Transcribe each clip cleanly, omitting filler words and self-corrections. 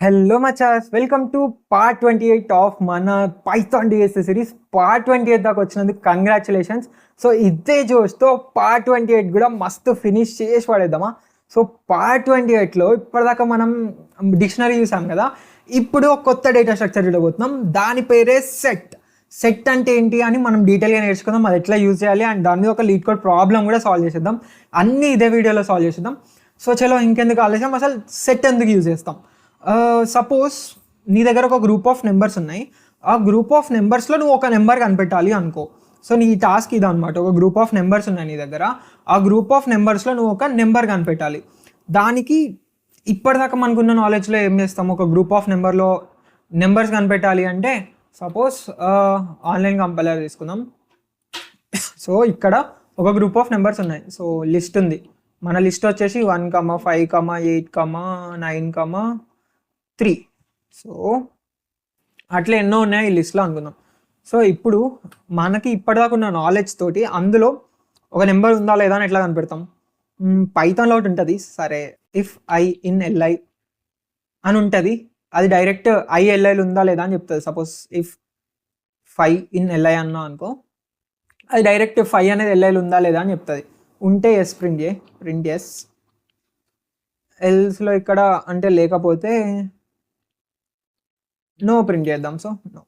Hello machas, welcome to part 28 of mana Python DSA series. Part 28 దాకా వచ్చినందుకు congratulations. So ఇదే జోష్తో part 28 కూడా మస్తు ఫినిష్ చేసి పడేద్దామా. సో పార్ట్ 28లో ఇప్పటిదాకా మనం డిక్షనరీ చూసాం కదా, ఇప్పుడు కొత్త డేటా స్ట్రక్చర్ చూడబోతున్నాం. దాని పేరే సెట్ అంటే ఏంటి అని మనం డీటెయిల్గా నేర్చుకుందాం, అది ఎట్లా యూజ్ చేయాలి అండ్ దాని మీద ఒక లీడ్ కోడ్ ప్రాబ్లం కూడా సాల్వ్ చేసేద్దాం. అన్నీ ఇదే వీడియోలో సాల్వ్ చేసేద్దాం. సో చలో ఇంకెందుకు ఆలోచన, అసలు సెట్ ఎందుకు యూజ్ చేస్తాం. సపోజ్ నీ దగ్గర ఒక గ్రూప్ ఆఫ్ నెంబర్స్ ఉన్నాయి. ఆ గ్రూప్ ఆఫ్ నెంబర్స్లో నువ్వు ఒక నెంబర్ కనిపెట్టాలి అనుకో. సో నీ టాస్క్ ఇది అనమాట. ఒక గ్రూప్ ఆఫ్ నెంబర్స్ ఉన్నాయి నీ దగ్గర, ఆ గ్రూప్ ఆఫ్ నెంబర్స్లో నువ్వు ఒక నెంబర్ కనిపెట్టాలి. దానికి ఇప్పటిదాకా మనకున్న నాలెడ్జ్లో ఏం చేస్తాం, ఒక గ్రూప్ ఆఫ్ నెంబర్లో నెంబర్స్ కనిపెట్టాలి అంటే సపోజ్ ఆన్లైన్ కంపైలర్ తీసుకుందాం. సో ఇక్కడ ఒక గ్రూప్ ఆఫ్ నెంబర్స్ ఉన్నాయి. సో లిస్ట్ ఉంది, మన లిస్ట్ వచ్చేసి 1, 5, 8, 9, 3. సో అట్లా ఎన్నో ఉన్నాయి ఈ లిస్ట్లో అనుకుందాం. సో ఇప్పుడు మనకి ఇప్పటిదాకా ఉన్న నాలెడ్జ్ తోటి అందులో ఒక నెంబర్ ఉందా లేదా అని ఎట్లా కనిపెడతాం. పైథాన్లో ఒకటి ఉంటుంది, సరే ఇఫ్ ఐ ఇన్ ఎల్ఐ అని ఉంటుంది. అది డైరెక్ట్ ఐఎల్ఐలు ఉందా లేదా అని చెప్తుంది. సపోజ్ ఇఫ్ 5 ఇన్ ఎల్ఐ అన్నా అనుకో, అది డైరెక్ట్ 5 అనేది ఎల్ఐలు ఉందా లేదా అని చెప్తుంది. ఉంటే ఎస్ ప్రింట్ ఎస్, ఎల్స్లో ఇక్కడ అంటే లేకపోతే నో ప్రింట్ చేద్దాం. So no.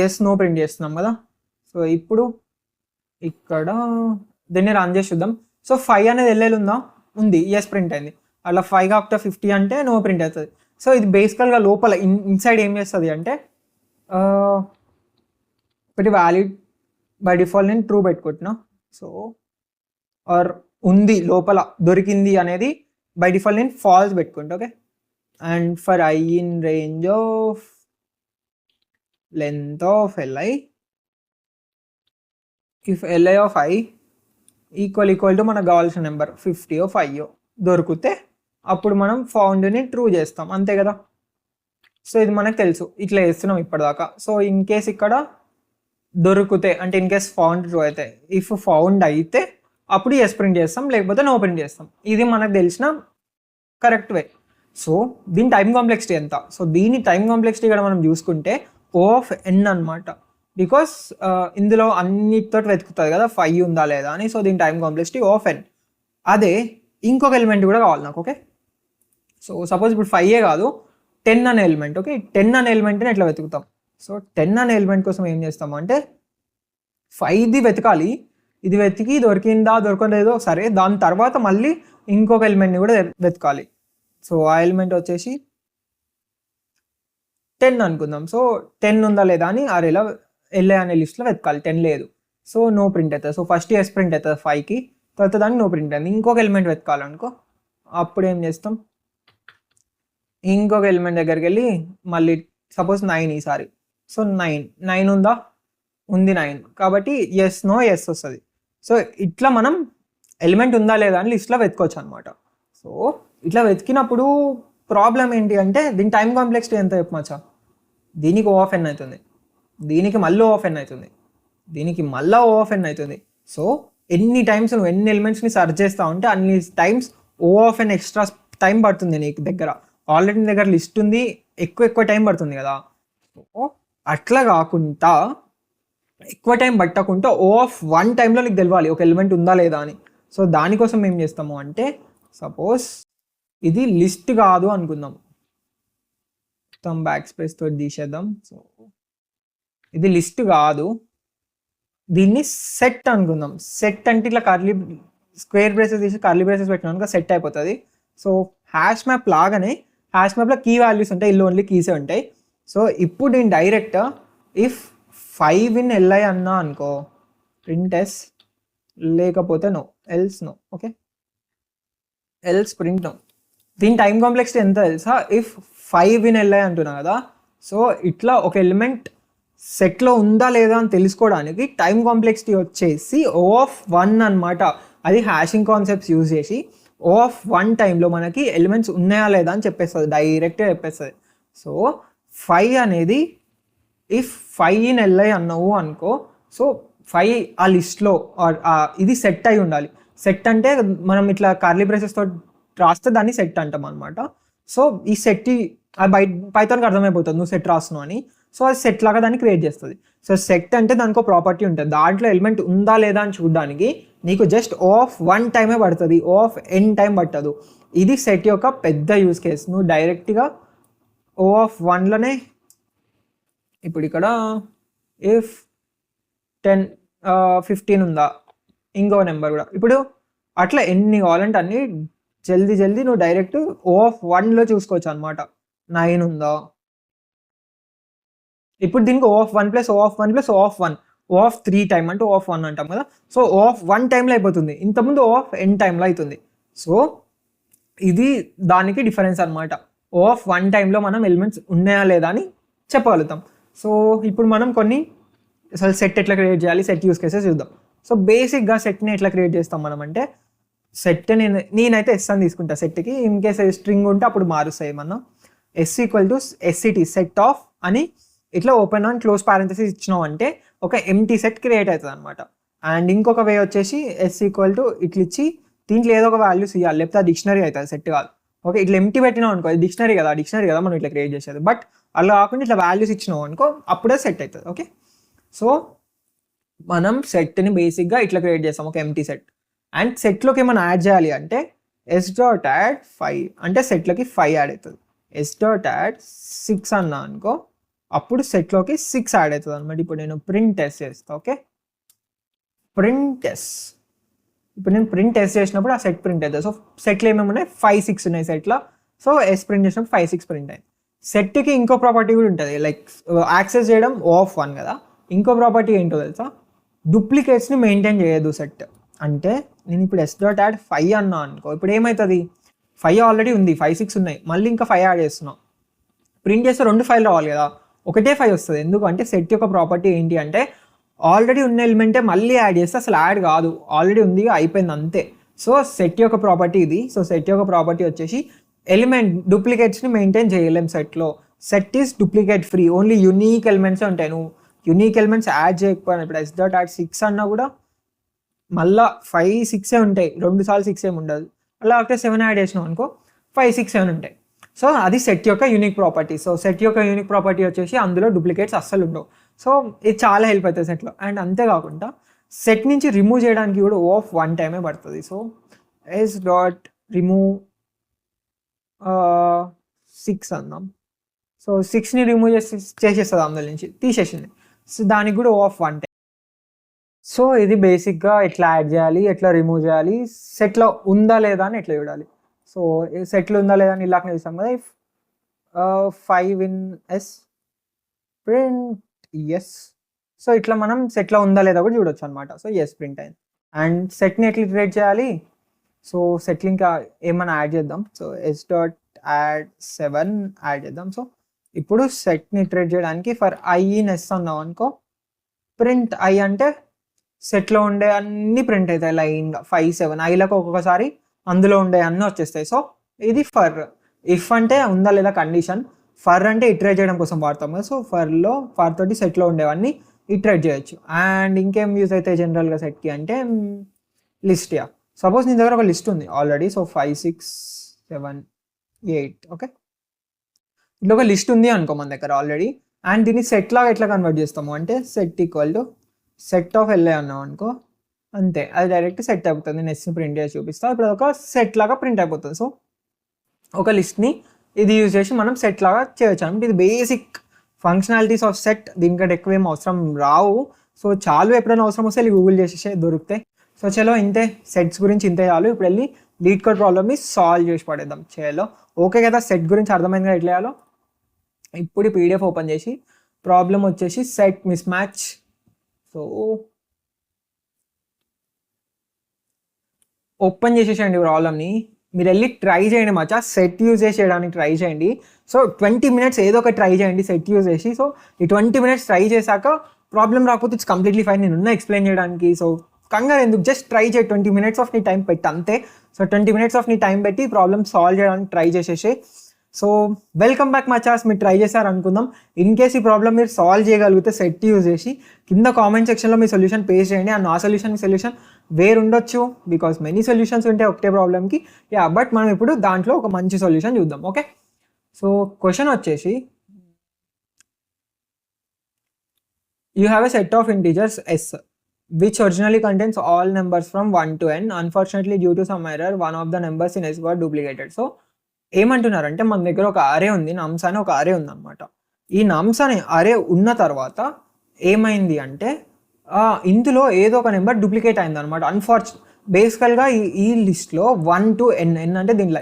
Yes no print చేస్తున్నాం కదా. సో ఇప్పుడు ఇక్కడ దీన్ని రన్ చేసి చూద్దాం. సో 5 అనేది ఎల్ఎల్ ఉందా, ఉంది, ఎస్ ప్రింట్ అయింది. అలా 5 ఆఫ్టర్ 50 అంటే నో ప్రింట్ అవుతుంది. సో ఇది బేసికల్గా లోపల ఇన్సైడ్ ఏం చేస్తుంది అంటే ఒకటి వ్యాలిడ్ బై డిఫాల్ట్ నేను ట్రూ పెట్టుకుంటున్నా. సో ఆర్ ఉంది లోపల దొరికింది అనేది బై డిఫాల్ట్ నేను ఫాల్స్ పెట్టుకుంటా. Okay, and for I in range of length of L I, if L I of I equal to మనకు కావాల్సిన నెంబర్ 50 or 5 దొరికితే అప్పుడు మనం ఫౌండ్ని ట్రూ చేస్తాం, అంతే కదా. సో ఇది మనకు తెలుసు, ఇట్లా చేస్తున్నాం ఇప్పటిదాకా. సో ఇన్ కేస్ ఇక్కడ దొరికితే అంటే ఇన్ కేస్ ఫౌండ్ ట్రూ అయితే, ఇఫ్ ఫౌండ్ అయితే అప్పుడు ఎస్ ప్రింట్ చేస్తాం, లేకపోతే నో ప్రింట్ చేస్తాం. ఇది మనకు తెలిసిన కరెక్ట్ వే. సో దీని టైం కాంప్లెక్సిటీ ఎంత? సో దీని టైం కాంప్లెక్సిటీ కూడా మనం చూసుకుంటే O of n అనమాట. బికాస్ ఇందులో అన్నిటితో వెతుకుతుంది కదా 5 ఉందా లేదా అని. సో దీని time complexity O of n. అదే ఇంకొక ఎలిమెంట్ కూడా కావాలి నాకు. ఓకే, సో సపోజ్ ఇప్పుడు 5 కాదు 10 అనే ఎలిమెంట్. ఓకే, 10 అనే ఎలిమెంట్ని ఎట్లా వెతుకుతాం. సో 10 అనే ఎలిమెంట్ కోసం ఏం చేస్తాము అంటే 5ది వెతకాలి, ఇది వెతికి దొరికిందా దొరకలేదో సరే, దాని తర్వాత మళ్ళీ ఇంకొక ఎలిమెంట్ని కూడా వెతకాలి. సో ఆ ఎలిమెంట్ వచ్చేసి 10 అనుకుందాం. సో 10 ఉందా లేదా అని అరేలా ఎల్ఏ అనే లిస్ట్లో వెతకాలి. 10 లేదు, సో నో ప్రింట్ అవుతుంది. సో ఫస్ట్ ఎస్ ప్రింట్ అవుతుంది 5కి, తర్వాత దానికి నో ప్రింట్ అయింది. ఇంకొక ఎలిమెంట్ వెతకాలనుకో, అప్పుడు ఏం చేస్తాం, ఇంకొక ఎలిమెంట్ దగ్గరికి వెళ్ళి మళ్ళీ సపోజ్ 9 ఈసారి. సో 9 ఉందా, ఉంది 9, కాబట్టి ఎస్ నో ఎస్ వస్తుంది. సో ఇట్లా మనం ఎలిమెంట్ ఉందా లేదా అని లిస్ట్లో వెతుకోవచ్చు అనమాట. సో ఇట్లా వెతికినప్పుడు ప్రాబ్లం ఏంటి అంటే దీని టైం కాంప్లెక్సిటీ ఎంత చెప్పమచ్చా. దీనికి O of n అవుతుంది, దీనికి మళ్ళీ O of n అవుతుంది, దీనికి మళ్ళీ O of n అవుతుంది. సో ఎన్ని టైమ్స్ నువ్వు ఎన్ని ఎలిమెంట్స్ని సర్చ్ చేస్తా ఉంటే అన్ని times O of n extra time పడుతుంది నీకు దగ్గర. ఆల్రెడీ నీ దగ్గర లిస్ట్ ఉంది, ఎక్కువ టైం పడుతుంది కదా. సో అట్లా కాకుండా ఎక్కువ టైం పట్టకుండా O of 1 టైంలో నీకు తెలియాలి ఒక ఎలిమెంట్ ఉందా లేదా అని. సో దానికోసం ఏం చేస్తాము అంటే సపోజ్ ఇది లిస్ట్ కాదు అనుకుందాం, మొత్తం బ్యాక్ స్పేస్ తోటి తీసేద్దాం. సో ఇది లిస్ట్ కాదు, దీన్ని సెట్ అనుకుందాం. సెట్ అంటే ఇట్లా కర్లీ స్క్వేర్ బ్రేసెస్ తీసి కర్లీ బ్రేసెస్ పెట్టినాక సెట్ అయిపోతుంది. సో హ్యాష్ మ్యాప్ లాగానే హ్యాష్ మ్యాప్లో కీ వాల్యూస్ ఉంటాయి, ఇల్లు ఓన్లీ కీసే ఉంటాయి. సో ఇప్పుడు నేను డైరెక్ట్ ఇఫ్ 5 ఇన్ ఎల్ఐ అన్నా అనుకో, ప్రింట్ ఎస్, లేకపోతే no, else no. Okay, else print no. దీని టైం కాంప్లెక్సిటీ ఎంత తెలుసా, ఇఫ్ 5 ఇన్ ఎల్ఐ అంటున్నా కదా. సో ఇట్లా ఒక ఎలిమెంట్ సెట్లో ఉందా లేదా అని తెలుసుకోవడానికి టైం కాంప్లెక్సిటీ వచ్చేసి O of 1 అనమాట. అది హ్యాషింగ్ కాన్సెప్ట్స్ యూజ్ చేసి O of 1 టైంలో మనకి ఎలిమెంట్స్ ఉన్నాయా లేదా అని చెప్పేస్తుంది, డైరెక్ట్గా చెప్పేస్తుంది. సో 5 అనేది ఇఫ్ 5 ఇన్ ఎల్ఐ అన్నావు అనుకో, సో 5 ఆ లిస్ట్లో ఇది సెట్ అయి ఉండాలి. సెట్ అంటే మనం ఇట్లా కర్లీ బ్రేసెస్తో రాస్తే దాన్ని సెట్ అంటాం అనమాట. సో ఈ సెట్ పైథాన్కి అర్థమైపోతుంది నువ్వు సెట్ రాస్తున్నావు అని. సో అది సెట్ లాగా దాన్ని క్రియేట్ చేస్తుంది. సో సెట్ అంటే దానికి ప్రాపర్టీ ఉంటుంది, దాంట్లో ఎలిమెంట్ ఉందా లేదా అని చూడడానికి నీకు జస్ట్ O ఆఫ్ 1 టైమే పడుతుంది, O ఆఫ్ n టైం పట్టదు. ఇది సెట్ యొక్క పెద్ద యూస్ కేస్. నువ్వు డైరెక్ట్గా O ఆఫ్ 1లోనే ఇప్పుడు ఇక్కడ ఇఫ్ 10 15 ఉందా ఇంకో నెంబర్ కూడా, ఇప్పుడు అట్లా ఎన్ని కావాలంటే అన్ని జల్దీ నువ్వు డైరెక్ట్ O ఆఫ్ 1లో చూసుకోవచ్చు అనమాట. 9 ఉందా, ఇప్పుడు దీనికి O of 1 plus O of 1 plus O of 1, O of 3 time అంటే O ఆఫ్ 1 అంటాం కదా. సో O ఆఫ్ 1 టైంలో అయిపోతుంది, ఇంతకుముందు O ఆఫ్ n టైంలో అవుతుంది. సో ఇది దానికి డిఫరెన్స్ అనమాట. O ఆఫ్ 1 టైంలో మనం ఎలిమెంట్స్ ఉన్నాయా లేదా అని చెప్పగలుగుతాం. సో ఇప్పుడు మనం కొన్ని అసలు సెట్ ఎట్లా క్రియేట్ చేయాలి, సెట్ యూస్ కేసెస్ చూద్దాం. సో బేసిక్గా సెట్ని ఎట్లా క్రియేట్ చేస్తాం మనం అంటే, సెట్ నేనైతే ఎస్ అని తీసుకుంటా సెట్కి. ఇన్ కేస్ స్ట్రింగ్ ఉంటే అప్పుడు మారుస్తాయి ఏమన్నా. S equal to SCT set of అని ఇట్లా ఓపెన్ అండ్ క్లోజ్ పారెంథసిస్ ఇచ్చినావు అంటే ఒక ఎంటీ సెట్ క్రియేట్ అవుతుంది అనమాట. అండ్ ఇంకొక వే వచ్చేసి S ఈక్వల్ టు ఇట్లా ఇచ్చి దీంట్లో ఏదో ఒక వాల్యూస్ ఇవ్వాలి, లేకపోతే ఆ డిక్షనరీ అవుతుంది, సెట్ కాదు. ఓకే, ఇట్లా ఎంటీ పెట్టినావు అనుకో, డిక్షనరీ కదా మనం ఇట్లా క్రియేట్ చేసేది. బట్ అలా కాకుండా ఇట్లా వాల్యూస్ ఇచ్చినావు అనుకో అప్పుడే సెట్ అవుతుంది. ఓకే, సో మనం సెట్ని బేసిక్గా ఇట్లా క్రియేట్ చేస్తాం, ఒక ఎంటీ సెట్. అండ్ సెట్లోకి ఏమైనా యాడ్ చేయాలి అంటే s.add 5 అంటే సెట్లోకి 5 యాడ్ అవుతుంది. s.add 6 అన్నా అనుకో అప్పుడు సెట్లోకి 6 యాడ్ అవుతుంది అనమాట. ఇప్పుడు నేను ప్రింట్ S చేస్తాను. Okay, print S. ఇప్పుడు నేను ప్రింట్ S చేసినప్పుడు ఆ సెట్ ప్రింట్ అవుతుంది. సో సెట్లో ఏమేమి ఉన్నాయి, 5 6 ఉన్నాయి సెట్లో. సో S ప్రింట్ చేసినప్పుడు 5 6 ప్రింట్ అయింది. సెట్కి ఇంకో ప్రాపర్టీ కూడా ఉంటుంది, లైక్ యాక్సెస్ చేయడం O ఆఫ్ 1 కదా. ఇంకో ప్రాపర్టీ ఏంటో తెలుసా, డూప్లికేట్స్ని మెయింటైన్ చేయదు సెట్. అంటే నేను ఇప్పుడు s.add 5 అన్నా అనుకో, ఇప్పుడు ఏమవుతుంది, 5 ఆల్రెడీ ఉంది, 5 6 ఉన్నాయి, మళ్ళీ ఇంకా 5 యాడ్ చేస్తున్నాం. ప్రింట్ చేస్తే 2 5 రావాలి కదా, ఒకటే 5 వస్తుంది. ఎందుకంటే సెట్ యొక్క ప్రాపర్టీ ఏంటి అంటే ఆల్రెడీ ఉన్న ఎలిమెంటే మళ్ళీ యాడ్ చేస్తే అసలు యాడ్ కాదు, ఆల్రెడీ ఉంది అయిపోయింది అంతే. సో సెట్ యొక్క ప్రాపర్టీ ఇది. సో సెట్ యొక్క ప్రాపర్టీ వచ్చేసి ఎలిమెంట్ డూప్లికేట్స్ని మెయింటైన్ చేయలేం సెట్లో. Set is duplicate free, only unique ఎలిమెంట్సే ఉంటాయి. నువ్వు యూనిక్ ఎలిమెంట్స్ యాడ్ చేయకపోయినా ఇప్పుడు s.add 6 అన్నా కూడా మళ్ళీ 5 6 ఉంటాయి, 2 సార్లు 6 ఏమి ఉండదు. అలా ఒకటే 7 యాడ్ చేసినావు అనుకో 5 6 7 ఉంటాయి. సో అది సెట్ యొక్క యూనిక్ ప్రాపర్టీ. సో సెట్ యొక్క యూనిక్ ప్రాపర్టీ వచ్చేసి అందులో డూప్లికేట్స్ అస్సలు ఉండవు. సో ఇది చాలా హెల్ప్ అవుతుంది సెట్లో. అండ్ అంతేకాకుండా సెట్ నుంచి రిమూవ్ చేయడానికి కూడా O ఆఫ్ 1 టైమే పడుతుంది. సో s.remove 6 అందాం. సో 6ని రిమూవ్ చేసేస్తుంది, అందులో నుంచి తీసేసింది. సో దానికి కూడా O ఆఫ్ 1 టైం. సో ఇది బేసిక్గా ఎట్లా యాడ్ చేయాలి, ఎట్లా రిమూవ్ చేయాలి, సెట్లో ఉందా లేదా అని ఎట్లా చూడాలి. సో సెట్లో ఉందా లేదా అని ఇలాగనే చూస్తాం కదా. 5 in S print yes. So ఇట్లా మనం సెట్లో ఉందా లేదా కూడా చూడొచ్చు అనమాట. సో ఎస్ ప్రింట్ అయింది. అండ్ సెట్ని ఎట్లా క్రియేట్ చేయాలి, సో సెట్లు ఇంకా ఏమైనా యాడ్ చేద్దాం. సో s.add 7 యాడ్ చేద్దాం. సో ఇప్పుడు సెట్ని ఇటరేట్ చేయడానికి ఫర్ I in S అన్నాం అనుకో, ప్రింట్ I అంటే సెట్లో ఉండే అన్ని ప్రింట్ అవుతాయి లైన్గా 5 7 ఐలకు ఒక్కొక్కసారి అందులో ఉండే అన్నీ వచ్చేస్తాయి. సో ఇది ఫర్. ఇఫ్ అంటే ఉందా లేదా కండిషన్, ఫర్ అంటే ఇటరేట్ చేయడం కోసం వాడతాం కదా. సో ఫర్లో ఫర్ తోటి సెట్లో ఉండేవన్నీ ఇటరేట్ చేయొచ్చు. అండ్ ఇంకేం యూజ్ అవుతాయి జనరల్గా సెట్కి అంటే లిస్ట్. యా, సపోజ్ నీ దగ్గర ఒక లిస్ట్ ఉంది ఆల్రెడీ. సో 5 6 7 8 ఓకే, ఇట్లా ఒక లిస్ట్ ఉంది అనుకో మన దగ్గర ఆల్రెడీ. అండ్ దీన్ని సెట్ లాగా ఎట్లా కన్వర్ట్ చేస్తాము అంటే set equal to set of LA అన్నాం అనుకో, అంతే, అది డైరెక్ట్ సెట్ అయిపోతుంది. నేను ఎస్ని ప్రింట్ చేసి చూపిస్తాను. ఇప్పుడు ఒక సెట్ లాగా ప్రింట్ అయిపోతుంది. సో ఒక లిస్ట్ని ఇది యూజ్ చేసి మనం సెట్ లాగా చేయొచ్చు అనమాట. ఇది బేసిక్ ఫంక్షనాలిటీస్ ఆఫ్ సెట్. దీనికంటే ఎక్కువ ఏం అవసరం రావు. సో చాలు, ఎప్పుడైనా అవసరం వస్తే గూగుల్ చేసేసే దొరుకుతాయి. సో చలో ఇంతే, సెట్స్ గురించి ఇంతే చాలు. ఇప్పుడు వెళ్ళి లీడ్ కోడ్ ప్రాబ్లమ్ని సాల్వ్ చేసి పడేద్దాం. చేయాలో ఓకే కదా, సెట్ గురించి అర్థమైందిగా ఎట్లా చేయాలో. ఇప్పుడు PDF ఓపెన్ చేసి ప్రాబ్లం వచ్చేసి set miss match. So open చేసేసేయండి ప్రాబ్లమ్ని. మీరు వెళ్ళి ట్రై చేయండి మచ్చా, సెట్ యూజ్ చేయడానికి ట్రై చేయండి. సో 20 minutes ఏదో ఒక ట్రై చేయండి సెట్ యూజ్ చేసి. సో ఈ 20 minutes ట్రై చేశాక ప్రాబ్లం రాకపోతే ఇట్స్ కంప్లీట్లీ ఫైన్, నేను ఉన్నా ఎక్స్ప్లెయిన్ చేయడానికి. సో కంగారు ఎందుకు, జస్ట్ ట్రై చేయి, 20 minutes ఆఫ్ నీ టైం పెట్టి అంతే. సో 20 minutes ఆఫ్ నీ టైం పెట్టి ప్రాబ్లమ్ సాల్వ్ చేయడానికి ట్రై చేసేసి. సో వెల్కమ్ బ్యాక్ మచాస్, మీరు ట్రై చేశారు అనుకుందాం. ఇన్ కేస్ ఈ ప్రాబ్లమ్ మీరు సాల్వ్ చేయగలిగితే సెట్ యూజ్ చేసి కింద కామెంట్ సెక్షన్లో మీ సొల్యూషన్ పేస్ట్ చేయండి. అండ్ నా సొల్యూషన్ మీ సొల్యూషన్ వేరు ఉండొచ్చు, బికాస్ మెనీ సొల్యూషన్స్ ఉంటాయి ఒకటే ప్రాబ్లమ్కి. యా, బట్ మనం ఇప్పుడు దాంట్లో ఒక మంచి సొల్యూషన్ చూద్దాం. ఓకే, సో క్వశ్చన్ వచ్చేసి, you have a set of integers S which originally contains all numbers from 1 to n. Unfortunately, due to some error, one of the numbers in s got duplicated. So ఏమంటున్నారంటే మన దగ్గర ఒక అరే ఉంది, నమ్స్ అనే ఒక అరే ఉందన్నమాట. ఈ నమ్స్ అనే అరే ఉన్న తర్వాత ఏమైంది అంటే ఇందులో ఏదో ఒక నెంబర్ డూప్లికేట్ అయింది అనమాట. బేసికల్గా ఈ లిస్ట్లో 1 to n, n అంటే దీని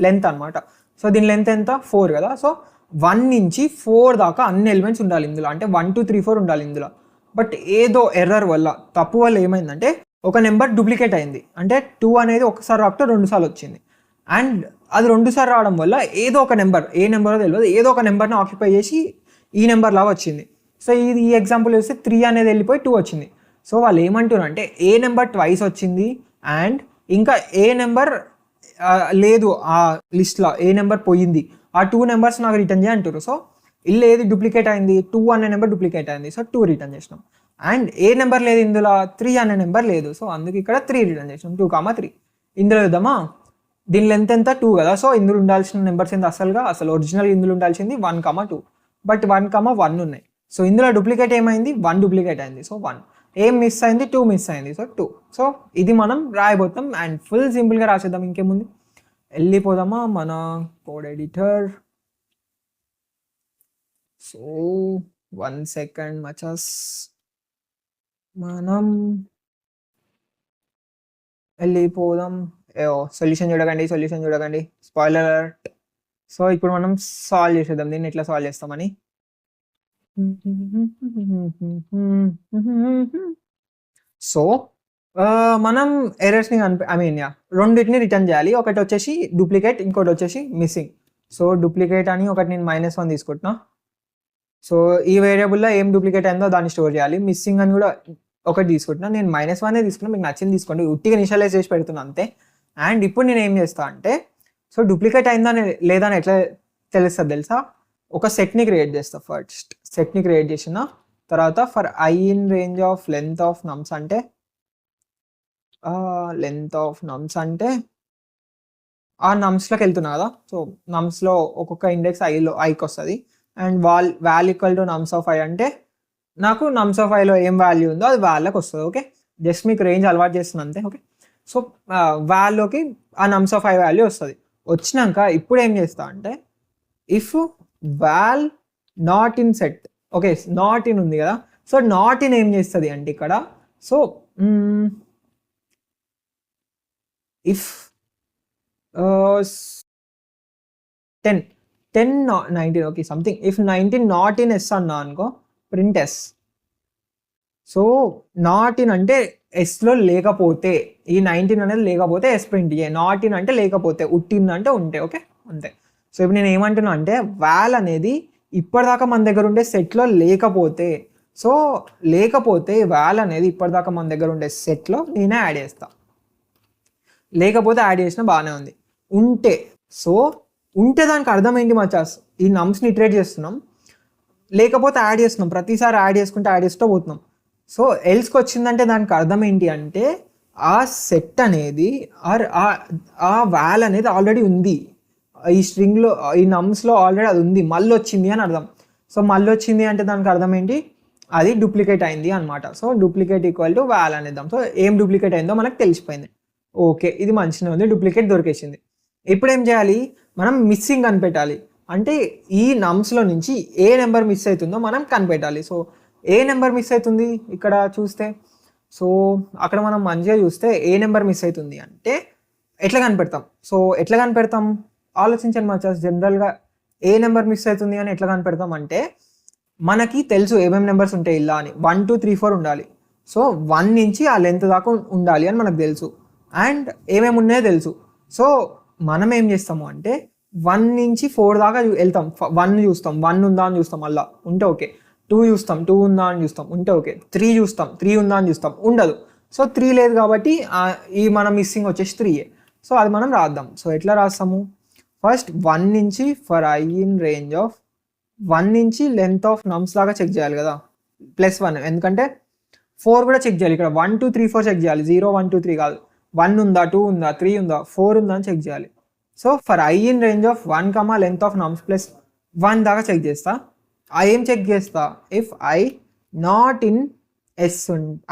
లెంత్ అనమాట. సో దీని లెంత్ ఎంత? 4 కదా. సో 1 నుంచి 4 దాకా అన్ని ఎలిమెంట్స్ ఉండాలి ఇందులో, అంటే 1 2 3 4 ఉండాలి ఇందులో. బట్ ఏదో ఎర్రర్ వల్ల, తప్పు వల్ల ఏమైందంటే ఒక నెంబర్ డూప్లికేట్ అయింది. అంటే 2 అనేది ఒకసారి రాకపోతే 2 సార్లు వచ్చింది. అండ్ అది 2 సార్లు రావడం వల్ల ఏదో ఒక నెంబర్, ఏ నెంబరో తెలియదు, ఏదో ఒక నెంబర్ని ఆక్యుపై చేసి ఈ నెంబర్ లాగా వచ్చింది. సో ఈ ఎగ్జాంపుల్ చూస్తే 3 అనేది వెళ్ళిపోయి 2 వచ్చింది. సో వాళ్ళు ఏమంటున్నారు అంటే ఏ నెంబర్ ట్వైస్ వచ్చింది అండ్ ఇంకా ఏ నెంబర్ లేదు ఆ లిస్ట్లో, ఏ నెంబర్ పోయింది, ఆ 2 నెంబర్స్ నాకు రిటర్న్ చేయంటారు. సో ఇల్లు ఏది డూప్లికేట్ అయింది? 2 అనే నెంబర్ డూప్లికేట్ అయింది. సో 2 రిటర్న్ చేసినాం. అండ్ ఏ నెంబర్ లేదు ఇందులో? 3 అనే నెంబర్ లేదు. సో అందుకు ఇక్కడ 3 రిటర్న్ చేసినాం. 2, 3 ఇందులో చూద్దామా, దీని లెంత్ ఎంత? 2 కదా. సో ఇందులో ఉండాల్సిన నెంబర్స్ ఎంత? అసలు ఒరిజినల్ ఇందులో ఉండాల్సింది 1, 2, బట్ 1, 1 ఉన్నాయి. సో ఇందులో డూప్లికేట్ ఏమైంది? 1 డూప్లికేట్ అయింది. సో 1 ఏం మిస్ అయింది? 2 మిస్ అయింది. సో 2. సో ఇది మనం రాయబోతాం అండ్ ఫుల్ సింపుల్గా రాసేద్దాం. ఇంకేముంది, వెళ్ళిపోదామా మన కోడ్ ఎడిటర్. సో 1 సెకండ్ మచస్, మనం వెళ్ళిపోదాం. సొల్యూషన్ చూడకండి, స్పాయిలర్ అలర్ట్. సో ఇప్పుడు మనం సాల్వ్ చేసేద్దాం దీన్ని, ఎట్లా సాల్వ్ చేస్తామని. సో మనం ఎర్రర్స్ని రెండింటిని రిటర్న్ చేయాలి. ఒకటి వచ్చేసి డూప్లికేట్, ఇంకోటి వచ్చేసి మిస్సింగ్. సో డూప్లికేట్ అని ఒకటి నేను -1 తీసుకుంటున్నా. సో ఈ వేరియబుల్లో ఏం డూప్లికేట్ అయిందో దాన్ని స్టోర్ చేయాలి. మిస్సింగ్ అని కూడా ఒకటి తీసుకుంటున్నా. నేను -1 తీసుకున్నా, మీకు నచ్చింది తీసుకోండి. ఉట్టిగా ఇనిషియలైజ్ చేసి పెడుతున్నా అంతే. అండ్ ఇప్పుడు నేను ఏం చేస్తా అంటే, సో డూప్లికేట్ అయిందా లేదా అని ఎట్లా తెలుస్తుంది తెలుసా? ఒక సెట్ని క్రియేట్ చేస్తా. ఫస్ట్ సెట్ని క్రియేట్ చేసిన తర్వాత for I in range of length of నమ్స్ అంటే ఆ నమ్స్లోకి వెళ్తున్నా కదా. సో నమ్స్లో ఒక్కొక్క ఇండెక్స్ ఐకి వస్తుంది. And wall equal to నమ్స్ of I అంటే నాకు నమ్స్ ఆఫ్ ఐలో ఏం వాల్యూ ఉందో అది వాల్లోకి వస్తుంది. ఓకే, జస్ట్ మీకు రేంజ్ అలవాటు చేస్తుంది అంతే. ఓకే, సో వాల్లోకి ఆ నమ్స్ ఆఫ్ ఐ వాల్యూ వస్తుంది. వచ్చినాక ఇప్పుడు ఏం చేస్తా అంటే, if val not in set, okay not in ఉంది కదా. సో నాట్ ఇన్ ఏం చేస్తుంది అంటే ఇక్కడ, so if 10 19, okay something, if 19 not in S అన్నా అనుకో, print yes. So not in అంటే ఎస్లో లేకపోతే, ఈ 19 అనేది లేకపోతే ఎస్ ప్రింట్ చేయ. నాట్ ఇన్ అంటే లేకపోతే, ఉట్టిన్ అంటే ఉంటే. ఓకే అంతే. సో ఇప్పుడు నేను ఏమంటున్నా అంటే, వాల్ అనేది ఇప్పటిదాకా మన దగ్గర ఉండే సెట్లో లేకపోతే, సో లేకపోతే వాల్ అనేది ఇప్పటిదాకా మన దగ్గర ఉండే సెట్లో నేనే యాడ్ చేస్తా. లేకపోతే యాడ్ చేసినా బాగానే ఉంది. ఉంటే, సో ఉంటే దానికి అర్థం ఏంటి మచాస్? ఈ నమ్స్ని ఇటరేట్ చేస్తున్నాం, లేకపోతే యాడ్ చేస్తున్నాం, ప్రతిసారి యాడ్ చేస్తూ పోతున్నాం. సో ఎల్స్కి వచ్చిందంటే దానికి అర్థం ఏంటి అంటే, ఆ సెట్ అనేది ఆ వాల్ అనేది ఆల్రెడీ ఉంది, ఈ స్ట్రింగ్లో, ఈ నమ్స్లో ఆల్రెడీ అది ఉంది, మళ్ళీ వచ్చింది అని అర్థం. సో మళ్ళీ వచ్చింది అంటే దానికి అర్థం ఏంటి? అది డూప్లికేట్ అయింది అనమాట. So duplicate equal to val అనేద్దాం. సో ఏం డూప్లికేట్ అయిందో మనకు తెలిసిపోయింది. ఓకే, ఇది మంచిగా ఉంది, డూప్లికేట్ దొరికేసింది. ఇప్పుడు ఏం చేయాలి? మనం మిస్సింగ్ కనిపెట్టాలి. అంటే ఈ నమ్స్లో నుంచి ఏ నెంబర్ మిస్ అవుతుందో మనం కనిపెట్టాలి. సో ఏ నెంబర్ మిస్ అవుతుంది ఇక్కడ చూస్తే, సో అక్కడ మనం మంచిగా చూస్తే ఏ నెంబర్ మిస్ అవుతుంది అంటే ఎట్లా కనిపెడతాం? సో ఎట్లా కనిపెడతాం ఆలోచించండి మచాస్. జనరల్గా ఏ నెంబర్ మిస్ అవుతుంది అని ఎట్లా కనిపెడతాం అంటే, మనకి తెలుసు ఏమేమి నెంబర్స్ ఉంటాయి ఇలా అని. 1 2 3 4 ఉండాలి. సో 1 నుంచి ఆ లెంత్ దాకా ఉండాలి అని మనకు తెలుసు. అండ్ ఏమేమి ఉన్నాయో తెలుసు. సో మనం ఏం చేస్తాము అంటే 1 నుంచి 4 దాకా వెళ్తాం. 1 చూస్తాం, 1 ఉందా అని చూస్తాం, మళ్ళీ ఉంటే ఓకే. 2 చూస్తాం, 2 ఉందా అని చూస్తాం, ఉంటే ఓకే. 3 చూస్తాం, 3 ఉందా అని చూస్తాం, ఉండదు. సో 3 లేదు కాబట్టి ఈ మన మిస్సింగ్ వచ్చేసి 3. సో అది మనం రాద్దాం. సో ఎట్లా రాస్తాము? ఫస్ట్ 1 నుంచి for I in range of 1 నుంచి లెంత్ ఆఫ్ నమ్స్ లాగా చెక్ చేయాలి కదా, +1. ఎందుకంటే 4 కూడా చెక్ చేయాలి. ఇక్కడ 1 2 3 4 చెక్ చేయాలి. 0 1 2 3 కాదు. 1 ఉందా, 2 ఉందా, 3 ఉందా, 4 ఉందా అని చెక్ చేయాలి. So for I in range of 1, length of nums plus 1 దాకా చెక్ చేస్తా. ఏం చెక్ చేస్తా, if I not in S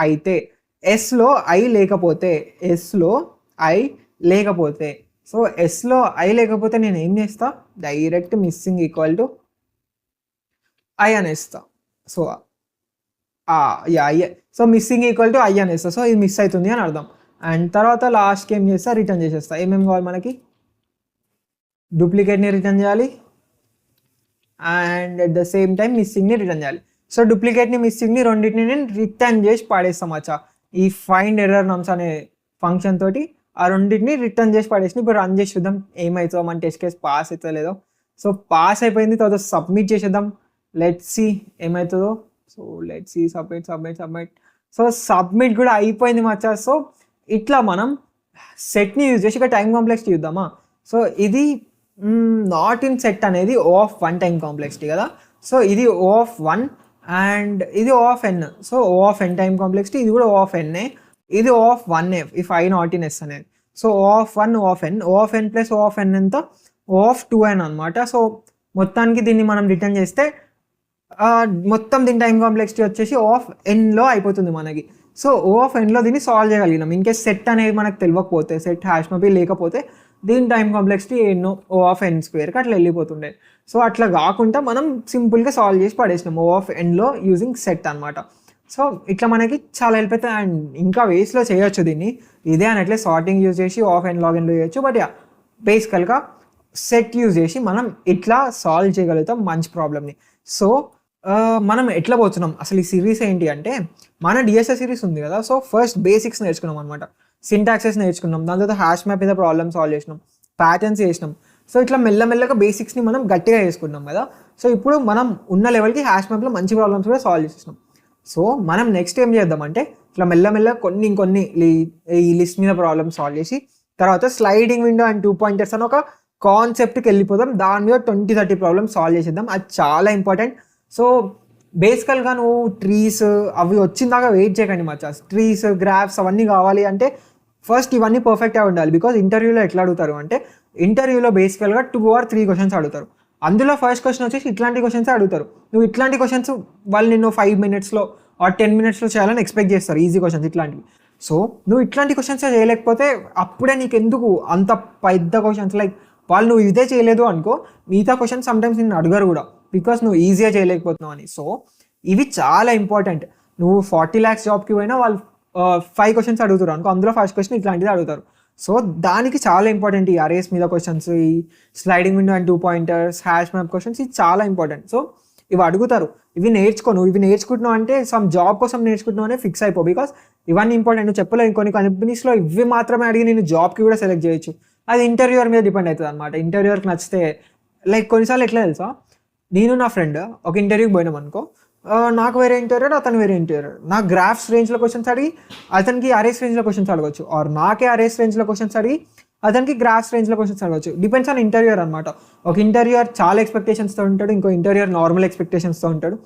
అయితే, ఎస్లో ఐ లేకపోతే, ఎస్లో ఐ లేకపోతే, సో ఎస్లో ఐ లేకపోతే నేను ఏం చేస్తా, direct missing equal to I అనేస్తా. So so missing equal to I అనేస్తా. సో ఇది మిస్ అవుతుంది అని అర్థం. అండ్ తర్వాత లాస్ట్కి ఏం చేస్తా, రిటర్న్ చేసేస్తా. ఏమేమి కావాలి మనకి, డూప్లికేట్ని రిటర్న్ చేయాలి and at the same time మిస్సింగ్ని రిటర్న్ చేయాలి. సో డూప్లికేట్ని మిస్సింగ్ని రెండింటిని నేను రిటర్న్ చేసి పాడేస్తాం అచ్చా. ఈ ఫైండ్ ఎర్రర్ నమ్స్ అనే ఫంక్షన్ తోటి ఆ రెండింటిని రిటర్న్ చేసి పడేసి ఇప్పుడు రన్ చేసి చూద్దాం ఏమవుతుందో, మన టెస్ట్ కేస్ పాస్ అవుతుందో లేదో. సో పాస్ అయిపోయింది, తర్వాత సబ్మిట్ చేసేద్దాం. లెట్స్ సి ఏమవుతుందో. So let's see, submit. So submit కూడా అయిపోయింది మచ్చా. సో ఇట్లా మనం సెట్ని యూజ్ చేసి ఇక టైం కాంప్లెక్సిటీ చూద్దామా. సో ఇది నాట్ ఇన్ సెట్ అనేది O ఆఫ్ 1 టైం కాంప్లెక్సిటీ కదా. సో ఇది O ఆఫ్ 1 అండ్ ఇది O of n. So O of n time complexity, ఇది కూడా O ఆఫ్ n. ఇది O of 1 if I not in S అనేది. So O of 1 O of n, O of n plus O of n ఎంత, O of 2n అనమాట. So మొత్తానికి దీన్ని మనం return చేస్తే మొత్తం దీని టైం కాంప్లెక్సిటీ వచ్చేసి O ఆఫ్ nలో అయిపోతుంది మనకి. సో O ఆఫ్ nలో దీన్ని సాల్వ్ చేయగలిగినాం. ఇన్కేస్ సెట్ అనేది మనకు తెలియకపోతే, సెట్ హ్యాష్ మ్యాప్ లేకపోతే దీని టైం కాంప్లెక్సిటీ ఎన్నో O ఆఫ్ n స్క్వేర్కి అట్లా వెళ్ళిపోతుండే. సో అట్లా కాకుండా మనం సింపుల్గా సాల్వ్ చేసి పడేసినాం O ఆఫ్ nలో యూజింగ్ సెట్ అనమాట. సో ఇట్లా మనకి చాలా హెల్ప్ అవుతుంది. అండ్ ఇంకా వేస్లో చేయొచ్చు దీన్ని, ఇదే అనట్లే సార్టింగ్ యూజ్ చేసి O ఆఫ్ n log nలో చేయొచ్చు. బట్ బేసికల్గా సెట్ యూజ్ చేసి మనం ఇట్లా సాల్వ్ చేయగలుగుతాం మంచి ప్రాబ్లమ్ని. సో మనం ఎట్లా పోతున్నాం అసలు, ఈ సిరీస్ ఏంటి అంటే మన డిఎస్ఎస్ సిరీస్ ఉంది కదా. సో ఫస్ట్ బేసిక్స్ నేర్చుకున్నాం అనమాట, సింటాక్సెస్ నేర్చుకున్నాం, దాని తర్వాత హ్యాష్ మ్యాప్ మీద ప్రాబ్లమ్ సాల్వ్ చేసినాం, ప్యాటర్న్స్ చేసినాం. సో ఇట్లా మెల్లమెల్లగా బేసిక్స్ని మనం గట్టిగా చేసుకున్నాం కదా. సో ఇప్పుడు మనం ఉన్న లెవెల్కి హ్యాష్ మ్యాప్లో మంచి ప్రాబ్లమ్స్ కూడా సాల్వ్ చేసేసినాం. సో మనం నెక్స్ట్ ఏం చేద్దామంటే ఇట్లా మెల్లమెల్లగా ఇంకొన్ని ఈ లిస్ట్ మీద ప్రాబ్లమ్స్ సాల్వ్ చేసి తర్వాత స్లైడింగ్ విండో అండ్ 2 pointers అని ఒక కాన్సెప్ట్కి వెళ్ళిపోదాం. దాని మీద 20-30 ప్రాబ్లమ్స్ సాల్వ్ చేసేద్దాం. అది చాలా ఇంపార్టెంట్. సో బేసికల్గా నువ్వు ట్రీస్ అవి వచ్చిన దాకా వెయిట్ చేయకండి మచ్చా. ట్రీస్, గ్రాఫ్స్ అవన్నీ కావాలి అంటే ఫస్ట్ ఇవన్నీ పర్ఫెక్ట్గా ఉండాలి. బికాజ్ ఇంటర్వ్యూలో ఎట్లా అడుగుతారు అంటే, ఇంటర్వ్యూలో బేసికల్గా 2 or 3 క్వశ్చన్స్ అడుగుతారు. అందులో ఫస్ట్ క్వశ్చన్ వచ్చేసి ఇట్లాంటి క్వశ్చన్స్ అడుగుతారు. నువ్వు ఇట్లాంటి క్వశ్చన్స్ వాళ్ళు నిన్ను 5 minutesలో or 10 minutesలో చేయాలని ఎక్స్పెక్ట్ చేస్తారు, ఈజీ క్వశ్చన్స్ ఇట్లాంటివి. సో నువ్వు ఇట్లాంటి క్వశ్చన్స్ చేయలేకపోతే అప్పుడే నీకు ఎందుకు అంత పెద్ద క్వశ్చన్స్, లైక్ వాళ్ళు నువ్వు ఇదే చేయలేదు అనుకో, మిగతా క్వశ్చన్స్ సమ్టైమ్స్ నిన్ను అడగరు కూడా, బికాస్ నువ్వు ఈజీగా చేయలేకపోతున్నావు అని. సో ఇవి చాలా ఇంపార్టెంట్. నువ్వు 40 lakhs జాబ్కి పోయినా వాళ్ళు 5 questions అడుగుతారు అనుకో, అందులో ఫస్ట్ క్వశ్చన్ ఇట్లాంటిది అడుగుతారు. సో దానికి చాలా ఇంపార్టెంట్ ఈ అరేస్ మీద క్వశ్చన్స్, ఈ sliding window and 2 pointers, hash map questions, ఇది చాలా ఇంపార్టెంట్. సో ఇవి అడుగుతారు, ఇవి నేర్చుకోను. ఇవి నేర్చుకుంటున్నావు అంటే సమ్ జాబ్ కోసం నేర్చుకుంటున్నావు అనే ఫిక్స్ అయిపో, బికాస్ ఇవన్నీ ఇంపార్టెంట్. నువ్వు చెప్పలేవు, కొన్ని కంపెనీస్లో ఇవి మాత్రమే అడిగి నేను జాబ్కి కూడా సెలెక్ట్ చేయొచ్చు. అది ఇంటర్వ్యూర్ మీద డిపెండ్ అవుతుంది అనమాట. ఇంటర్వ్యూర్కి నచ్చితే, లైక్ కొన్నిసార్లు ఎట్లా తెలుసా, నేను నా ఫ్రెండ్ ఒక ఇంటర్వ్యూకి పోయినాం అనుకో, నాకు వేరే ఇంటర్వ్యూర్, అతను వేరే ఇంటర్వ్యూర్. నాకు గ్రాఫ్స్ రేంజ్లో క్వశ్చన్స్ అడిగి అతనికి అరేస్ రేంజ్లో క్వశ్చన్స్ అడగచ్చు, ఆర్ నాకే అరేస్ రేంజ్లో క్వశ్చన్స్ అడిగి అతనికి గ్రాఫ్స్ రేంజ్లో క్వశ్చన్స్ అడగచ్చు. డిపెండ్స్ ఆన్ ఇంటర్వ్యూర్ అనమాట. ఒక ఇంటర్వ్యూర్ చాలా ఎక్స్పెక్టేషన్స్తో ఉంటాడు, ఇంకో ఇంటర్వ్యూర్ నార్మల్ ఎక్స్పెక్టేషన్స్తో ఉంటాడు.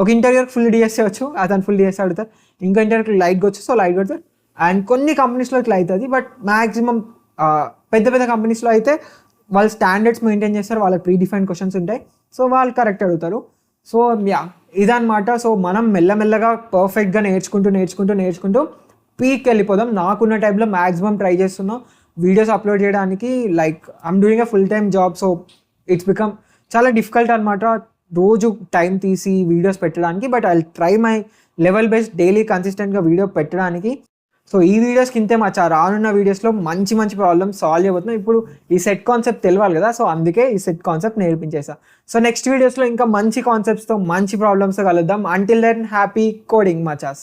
ఒక ఇంటర్వ్యూర్ ఫుల్ డిఎస్ఏ వచ్చు, అతను ఫుల్ డిఎస్ఏ అడుగుతారు. ఇంకో ఇంటర్వ్యూకి లైట్గా వచ్చు, సో లైట్ కొడతారు. అండ్ కొన్ని కంపెనీస్లో ఇట్లా అవుతుంది, బట్ మ్యాక్సిమం పెద్ద పెద్ద కంపెనీస్లో అయితే వాళ్ళు స్టాండర్డ్స్ మెయింటైన్ చేస్తారు, వాళ్ళకి ప్రీ డిఫైన్డ్ క్వశ్చన్స్ ఉంటాయి, సో వాళ్ళు కరెక్ట్ అడుగుతారు. సో ఇదన్నమాట. సో మనం మెల్లమెల్లగా పర్ఫెక్ట్గా నేర్చుకుంటూ పీక్ వెళ్ళిపోదాం. నాకున్న టైంలో మ్యాక్సిమం ట్రై చేస్తున్నాం వీడియోస్ అప్లోడ్ చేయడానికి. Like I'm doing a full time job, so it's become చాలా డిఫికల్ట్ అనమాట రోజు టైం తీసి వీడియోస్ పెట్టడానికి. But I try my level best daily కన్సిస్టెంట్గా వీడియో పెట్టడానికి. సో ఈ వీడియోస్కి ఇంతే మచ్చా. రానున్న వీడియోస్లో మంచి ప్రాబ్లమ్స్ సాల్వ్ చేయబోతున్నాం. ఇప్పుడు ఈ సెట్ కాన్సెప్ట్ తెలియాలి కదా, సో అందుకే ఈ సెట్ కాన్సెప్ట్ నేర్పించేసా. సో నెక్స్ట్ వీడియోస్లో ఇంకా మంచి కాన్సెప్ట్స్తో మంచి ప్రాబ్లమ్స్తో కలుద్దాం. Until then happy coding మచాస్.